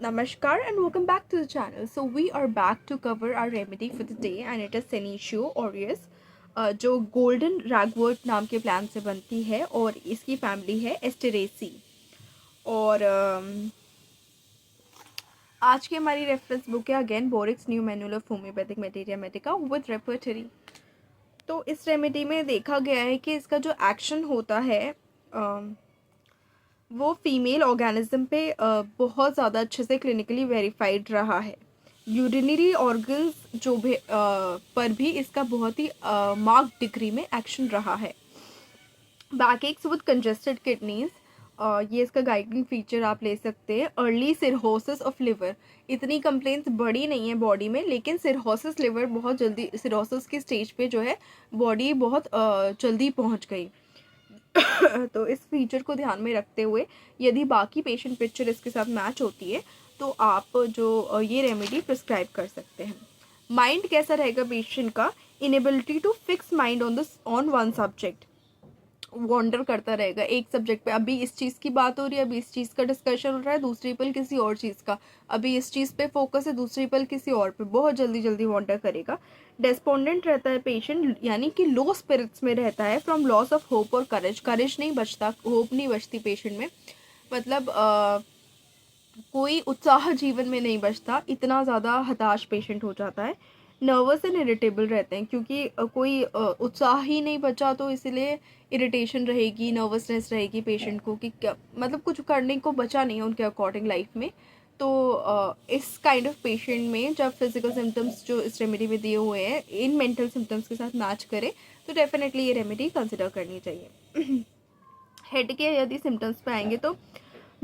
Namaskar and welcome back to the channel. So we are back to cover our remedy for the day and it is Senecio aureus जो golden रैगवर्ट नाम के plant से बनती है और इसकी family है एस्टेरेसी। और आज की हमारी रेफरेंस बुक है again Boericke's new manual of homoeopathic materia medica with repertory. तो इस रेमेडी में देखा गया है कि इसका जो एक्शन होता है वो फीमेल ऑर्गेनिज्म पे बहुत ज़्यादा अच्छे से क्लिनिकली वेरीफाइड रहा है। यूरिनरी ऑर्गन्स जो भी पर भी इसका बहुत ही मार्क डिग्री में एक्शन रहा है। Back x with congested kidneys, ये इसका गाइडिंग फीचर आप ले सकते हैं। अर्ली सिरहोसिस ऑफ लिवर, इतनी कंप्लेंट्स बड़ी नहीं है बॉडी में, लेकिन सिरहोसिस लिवर बहुत जल्दी, सिरहोसिस की स्टेज पे जो है बॉडी बहुत जल्दी पहुंच गई। तो इस फीचर को ध्यान में रखते हुए यदि बाकी पेशेंट पिक्चर इसके साथ मैच होती है तो आप जो ये रेमेडी प्रिस्क्राइब कर सकते हैं। माइंड कैसा रहेगा पेशेंट का? Inability to fix mind on one subject, wander करता रहेगा एक सब्जेक्ट पे। अभी इस चीज़ की बात हो रही है, अभी इस चीज़ का डिस्कशन हो रहा है, दूसरी पल किसी और चीज़ का, अभी इस चीज़ पे फोकस है, दूसरी पल किसी और पे, बहुत जल्दी जल्दी वॉन्डर करेगा। डेस्पोंडेंट रहता है पेशेंट, यानी कि लो स्पिरिट्स में रहता है फ्रॉम लॉस ऑफ होप और करेज। करेज नहीं बचता, होप नहीं बचती पेशेंट में, मतलब कोई उत्साह जीवन में नहीं बचता, इतना ज़्यादा हताश पेशेंट हो जाता है। नर्वस एंड इरिटेबल रहते हैं क्योंकि कोई उत्साह ही नहीं बचा, तो इसलिए इरिटेशन रहेगी, नर्वसनेस रहेगी पेशेंट को कि क्या मतलब कुछ करने को बचा नहीं है उनके अकॉर्डिंग लाइफ में। तो इस काइंड ऑफ पेशेंट में जब फिजिकल सिम्टम्स जो इस रेमेडी में दिए हुए हैं इन मेंटल सिम्टम्स के साथ मैच करें तो डेफिनेटली ये रेमेडी कंसिडर करनी चाहिए। हेड के यदि सिम्टम्स पे आएंगे तो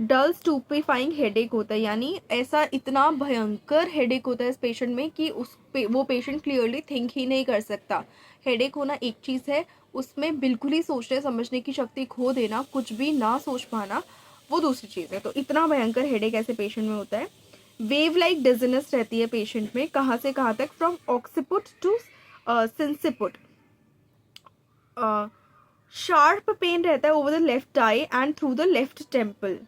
डल स्टूपीफाइंग हेडेक होता है, यानी ऐसा इतना भयंकर हेडेक होता है इस पेशेंट में कि वो पेशेंट क्लियरली थिंक ही नहीं कर सकता। हेडेक होना एक चीज़ है, उसमें बिल्कुल ही सोचने समझने की शक्ति खो देना, कुछ भी ना सोच पाना, वो दूसरी चीज़ है। तो इतना भयंकर हेडेक ऐसे पेशेंट में होता है। वेव लाइक डिजीनेस रहती है पेशेंट में, कहाँ से कहाँ तक, from occiput to sinciput. Sharp pain रहता है over the left eye and through the left temple,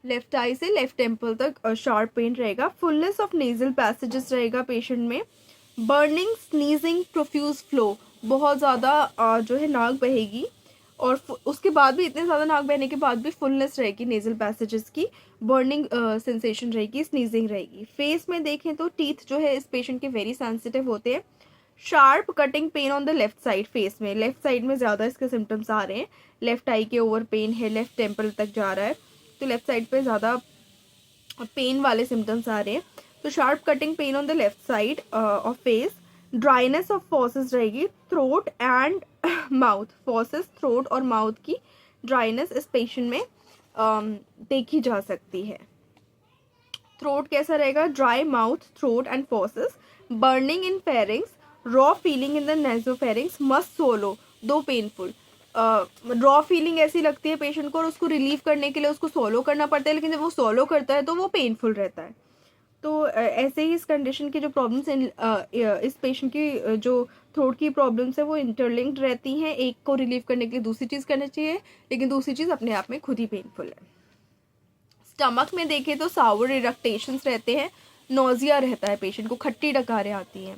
left eye से लेफ्ट टेम्पल तक शार्प पेन रहेगा। फुलनेस ऑफ नेजल पैसेजेस रहेगा पेशेंट में। बर्निंग, स्नीजिंग, प्रोफ्यूज फ्लो, बहुत ज़्यादा जो है नाक बहेगी और उसके बाद भी, इतने ज़्यादा नाक बहने के बाद भी फुलनेस रहेगी नेजल पैसेजेस की, बर्निंग सेंसेशन रहेगी, स्नीजिंग रहेगी। फेस में देखें तो टीथ जो है इस पेशेंट के वेरी सेंसिटिव होते हैं। Sharp cutting pain on the left side, face में लेफ्ट साइड में ज़्यादा इसके सिम्टम्स आ रहे हैं। लेफ्ट आई के ओवर पेन है, लेफ्ट टेम्पल तक जा रहा है, तो लेफ्ट साइड पे ज़्यादा पेन वाले सिम्टम्स आ रहे हैं। तो sharp cutting pain on the left side of face. Dryness of fauces रहेगी, throat and mouth, fauces, throat और माउथ की ड्राइनेस इस पेशेंट में देखी जा सकती है। थ्रोट कैसा रहेगा? Dry mouth, throat and fauces. Burning in pharynx, raw feeling in the nasopharynx, must swallow, though painful. Raw feeling ऐसी लगती है पेशेंट को और उसको रिलीव करने के लिए उसको सोलो करना पड़ता है, लेकिन जब वो सोलो करता है तो वो पेनफुल रहता है। तो ऐसे ही इस कंडीशन की जो प्रॉब्लम्स इस पेशेंट की जो थ्रोट की प्रॉब्लम्स है वो इंटरलिंक्ड रहती हैं, एक को रिलीव करने के लिए दूसरी चीज़ करनी चाहिए, लेकिन दूसरी चीज़ अपने आप में खुद ही पेनफुल है। स्टमक में देखें तो सावर इरेक्टेशंस रहते हैं, नोजिया रहता है पेशेंट को, खट्टी डकारें आती हैं।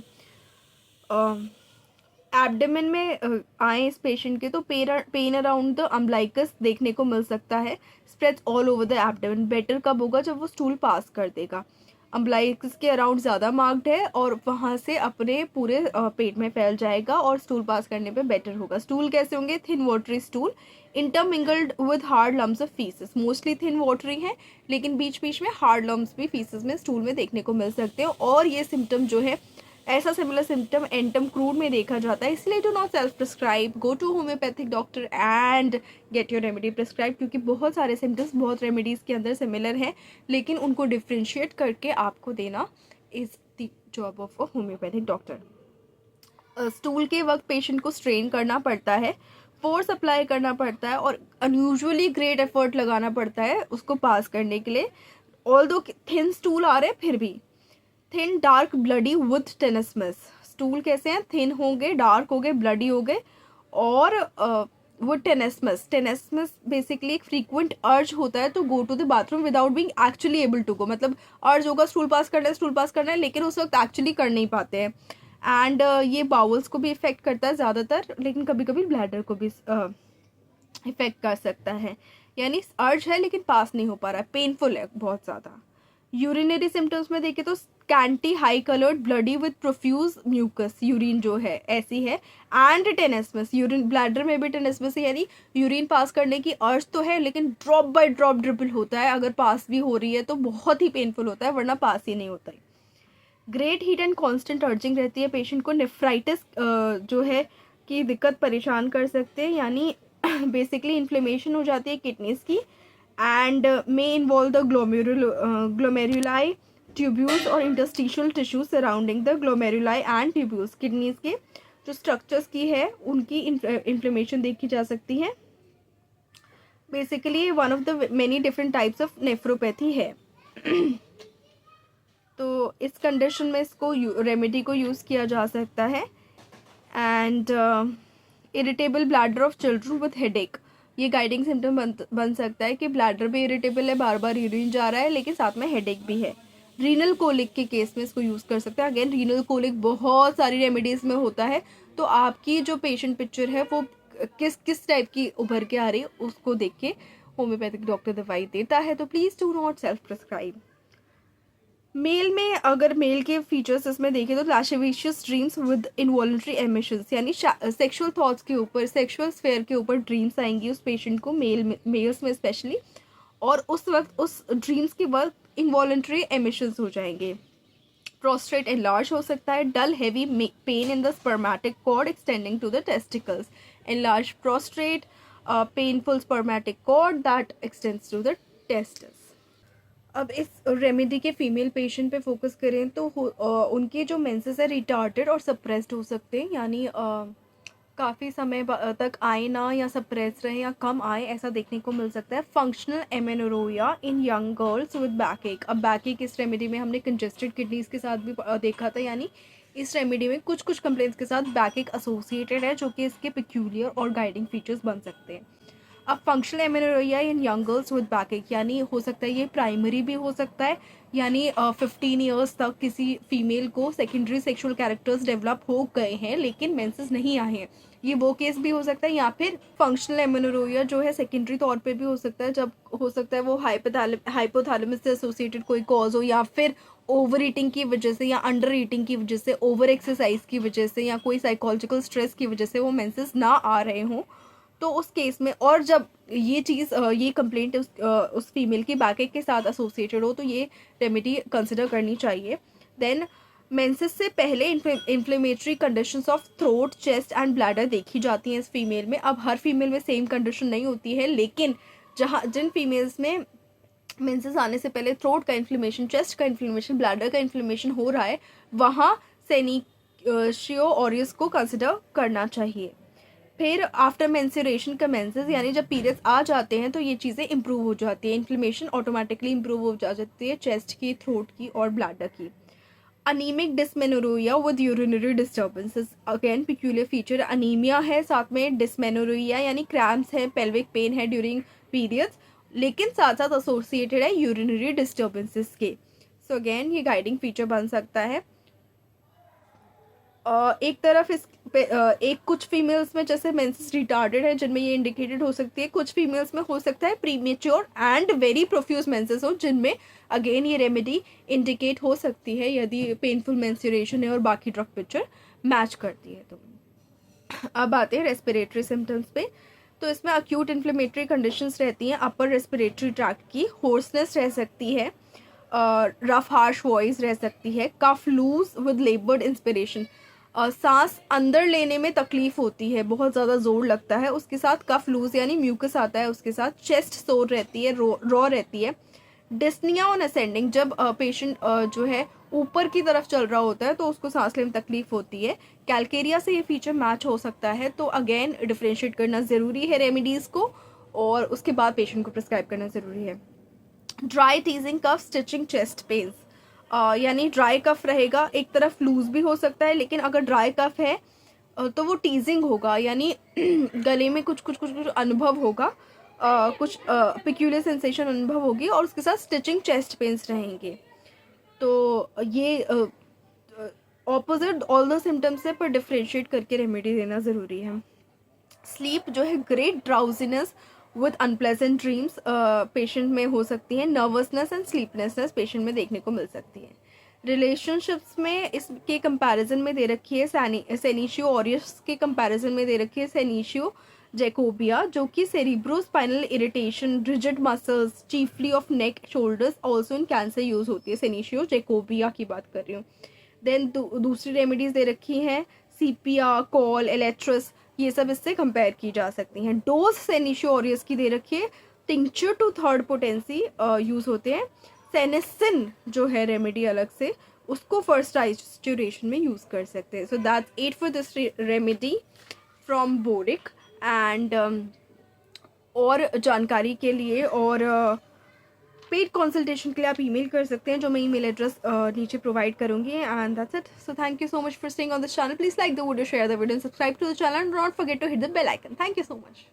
एब्डोमेन में आए इस पेशेंट के तो पेन अराउंड द अम्बलाइकस देखने को मिल सकता है, spreads all over the abdomen. Better कब होगा? जब वो स्टूल पास कर देगा। अम्बलाइकस के अराउंड ज़्यादा मार्क्ड है और वहाँ से अपने पूरे पेट में फैल जाएगा और स्टूल पास करने पे बेटर होगा। स्टूल कैसे होंगे? Thin watery stool, intermingled with hard lumps of faeces, mostly thin watery हैं लेकिन बीच बीच में हार्ड लम्स भी फीसेस में स्टूल में देखने को मिल सकते हैं। और ये सिम्टम जो है, ऐसा सिमिलर सिम्टम एंटम क्रूड में देखा जाता है, इसलिए do not self prescribe, go to homeopathic doctor and get your remedy prescribe, क्योंकि बहुत सारे सिम्टम्स बहुत रेमेडीज़ के अंदर सिमिलर हैं, लेकिन उनको डिफ्रेंशिएट करके आपको देना is the job of a homeopathic doctor. Stool के वक्त पेशेंट को स्ट्रेन करना पड़ता है, फोर्स अप्लाई करना पड़ता है और अनयूजुअली ग्रेट एफर्ट लगाना पड़ता है उसको पास करने के लिए। ऑल दो थिन स्टूल आ रहे हैं फिर भी। Thin dark bloody with tenesmus, stool कैसे हैं? थिन होंगे, डार्क हो गए, ब्लडी हो गए और वो टेनेस्मस बेसिकली एक फ्रीक्वेंट अर्ज होता है तो go to the bathroom without being actually able to go, मतलब अर्ज होगा स्टूल पास करना है लेकिन उस वक्त एक्चुअली कर नहीं पाते हैं। एंड ये बाउल्स को भी इफेक्ट करता है ज़्यादातर, लेकिन कभी कभी ब्लैडर को भी इफेक्ट कर सकता है। यानी अर्ज है लेकिन पास नहीं हो पा रहा है, पेनफुल है बहुत ज़्यादा। यूरिनरी सिम्टम्स में देखें तो scanty high coloured bloody with profuse mucus, urine जो है ऐसी है। एंड टेनेस्मस, यूरिन ब्लैडर में भी टेनेस्मस है, यानी यूरिन पास करने की अर्ज तो है लेकिन ड्रॉप बाय ड्रॉप ड्रिपल होता है। अगर पास भी हो रही है तो बहुत ही पेनफुल होता है, वरना पास ही नहीं होता है। Great heat and constant urging रहती है। पेशेंट को नेफ्राइटिस जो है की दिक्कत परेशान कर सकते हैं, यानी बेसिकली इन्फ्लेमेशन हो जाती है किडनीज की। And may involve the glomeruli tubules और interstitial tissue surrounding the glomeruli and tubules. Kidneys के जो स्ट्रक्चर्स की है उनकी इन्फ्लेमेशन देखी जा सकती है। Basically one of the many different types of nephropathy है। तो इस कंडीशन में इसको रेमेडी को यूज़ किया जा सकता है। And irritable bladder of children with headache, ये गाइडिंग सिम्टम बन सकता है कि ब्लैडर भी इरिटेबल है, बार बार यूरिन जा रहा है लेकिन साथ में हेडेक भी है। रीनल कोलिक के केस में इसको यूज़ कर सकते हैं। अगेन रीनल कोलिक बहुत सारी रेमेडीज़ में होता है, तो आपकी जो पेशेंट पिक्चर है वो किस टाइप की उभर के आ रही है उसको देख के होम्योपैथिक डॉक्टर दवाई देता है। तो please do not self prescribe. Male में अगर मेल के फीचर्स इसमें देखें तो lascivious dreams with involuntary emissions, यानी सेक्सुअल थॉट्स के ऊपर, सेक्सुअल स्फेयर के ऊपर ड्रीम्स आएंगी उस पेशेंट को, मेल्स में स्पेशली। और उस वक्त उस ड्रीम्स के वक्त इनवॉलंटरी एमिशंस हो जाएंगे। प्रोस्टेट एनलार्ज हो सकता है। Dull heavy pain in the spermatic cord extending to the testicles. Enlarge prostate, painful spermatic cord that extends to the testis. अब इस रेमेडी के फीमेल पेशेंट पे फोकस करें तो उनके जो मेंसेस है रिटार्डेड और सप्रेस्ड हो सकते हैं, यानी काफ़ी समय तक आए ना या सप्रेस रहे या कम आए, ऐसा देखने को मिल सकता है। Functional amenorrhoea in young girls with backache. अब बैक एक इस रेमेडी में हमने कंजेस्टेड किडनीज के साथ भी देखा था, यानी इस रेमेडी में कुछ कुछ कंप्लेंट्स के साथ बैक एक एसोसिएटेड है, जो कि इसके पिक्यूलियर और गाइडिंग फीचर्स बन सकते हैं। अब functional amenorrhoea in young girls with backache, यानी हो सकता है ये प्राइमरी भी हो सकता है, यानी 15 ईयर्स तक किसी फीमेल को सेकेंडरी सेक्सुअल कैरेक्टर्स डेवलप हो गए हैं लेकिन मेंसेस नहीं आए हैं, ये वो केस भी हो सकता है। या फिर फंक्शनल एमेनोरेया जो है सेकेंडरी तौर पे भी हो सकता है, जब हो सकता है वो हाइपोथैलेमस से एसोसिएटेड कोई कॉज हो, या फिर ओवर ईटिंग की वजह से या अंडर ईटिंग की वजह से, ओवर एक्सरसाइज की वजह से, या कोई साइकोलॉजिकल स्ट्रेस की वजह से वो मेंसेस ना आ रहे हों। तो उस केस में, और जब ये चीज़ ये कंप्लेंट उस फीमेल की बैकएक के साथ एसोसिएटेड हो, तो ये रेमेडी कंसिडर करनी चाहिए। देन मेंसेस से पहले inflammatory conditions of throat, chest and bladder देखी जाती हैं इस फीमेल में। अब हर फीमेल में सेम कंडीशन नहीं होती है, लेकिन जिन फीमेल्स में मेंसेस आने से पहले थ्रोट का इन्फ्लेमेशन, चेस्ट का इन्फ्लेमेशन, ब्लैडर का इन्फ्लेमेशन हो रहा है, वहाँ सेनिशियो ऑरियस को कंसिडर करना चाहिए। फिर आफ्टर मेंस्ट्रुएशन का मेंसेस, यानी जब पीरियड्स आ जाते हैं तो ये चीज़ें इंप्रूव हो जाती है, इन्फ्लेमेशन ऑटोमेटिकली इंप्रूव हो जाती है चेस्ट की, थ्रोट की और ब्लैडर की। Anaemic dysmenorrhoea with urinary disturbances, again peculiar feature anaemia है, साथ में डिस्मेनोरिया यानी क्रैम्प्स है, पेल्विक पेन है ड्यूरिंग पीरियड्स, लेकिन साथ साथ एसोसिएटेड है यूरिनरी डिस्टर्बेंसेस के। सो अगेन ये गाइडिंग फीचर बन सकता है। एक तरफ इस एक कुछ फीमेल्स में जैसे मेंसेस रिटार्डेड है जिनमें ये इंडिकेटेड हो सकती है, कुछ फीमेल्स में हो सकता है premature and very profuse menses हो, जिनमें अगेन ये रेमेडी इंडिकेट हो सकती है यदि पेनफुल मेंस्ट्रुएशन है और बाकी ड्रग पिक्चर मैच करती है। तो अब आते हैं रेस्पिरेटरी सिम्टम्स पे। तो इसमें अक्यूट इन्फ्लेमेटरी कंडीशंस रहती हैं अपर रेस्पिरेटरी ट्रैक्ट की, होर्सनेस रह सकती है, रफ हार्श वॉइस रह सकती है, कफ लूज विद लेबर्ड इंस्पिरेशन, सांस अंदर लेने में तकलीफ होती है, बहुत ज़्यादा जोर लगता है, उसके साथ कफ लूज यानी म्यूकस आता है, उसके साथ चेस्ट सोर रहती है, रॉ रहती है। डिस्निया ऑन असेंडिंग, जब पेशेंट जो है ऊपर की तरफ चल रहा होता है तो उसको सांस लेने में तकलीफ होती है। कैलकेरिया से ये फीचर मैच हो सकता है, तो अगेन डिफ्रेंशिएट करना ज़रूरी है रेमेडीज़ को, और उसके बाद पेशेंट को प्रिस्क्राइब करना ज़रूरी है। ड्राई टीजिंग कफ, स्टिचिंग, चेस्ट पेन्स, यानी ड्राई कफ रहेगा, एक तरफ लूज भी हो सकता है, लेकिन अगर ड्राई कफ है तो वो टीजिंग होगा, यानी गले में कुछ कुछ कुछ कुछ अनुभव होगा, कुछ पिक्यूलियर सेंसेशन अनुभव होगी, और उसके साथ स्टिचिंग, चेस्ट पेन्स रहेंगे। तो ये ऑपोजिट ऑल द सिम्टम्स है, पर डिफ्रेंशिएट करके रेमेडी देना ज़रूरी है। स्लीप जो है, great drowsiness with unpleasant dreams patient में हो सकती है। नर्वसनेस एंड स्लीपनेसनेस पेशेंट में देखने को मिल सकती है। रिलेशनशिप्स में इसके कंपैरिजन में दे रखी है सेनिशियो ऑरियस के कंपैरिजन में दे रखी है सेनिशियो जैकोबिया, जो कि cerebrospinal irritation, rigid muscles chiefly of neck shoulders also in cancer use होती है। सेनिशियो जैकोबिया की बात कर रही हूँ। देन दूसरी रेमेडीज दे रखी हैं सीपिया, कॉल, एलेट्रस, ये सब इससे कंपेयर की जा सकती हैं। डोज सेनिशियो ऑरियस की दे रखी है, tincture to third potency use होते हैं। सेनेसिन जो है रेमेडी अलग से, उसको फर्स्ट ड्यूरेशन में यूज़ कर सकते हैं। So that's it for this remedy from boric. And और जानकारी के लिए और पेड कंसल्टेशन के लिए आप ईमेल कर सकते हैं, जो मैं ईमेल एड्रेस नीचे प्रोवाइड करूँगी। And that's it. So thank you so much for staying on this channel. Please like the video, share the video, and subscribe to the channel, and don't forget to hit the bell icon. Thank you so much.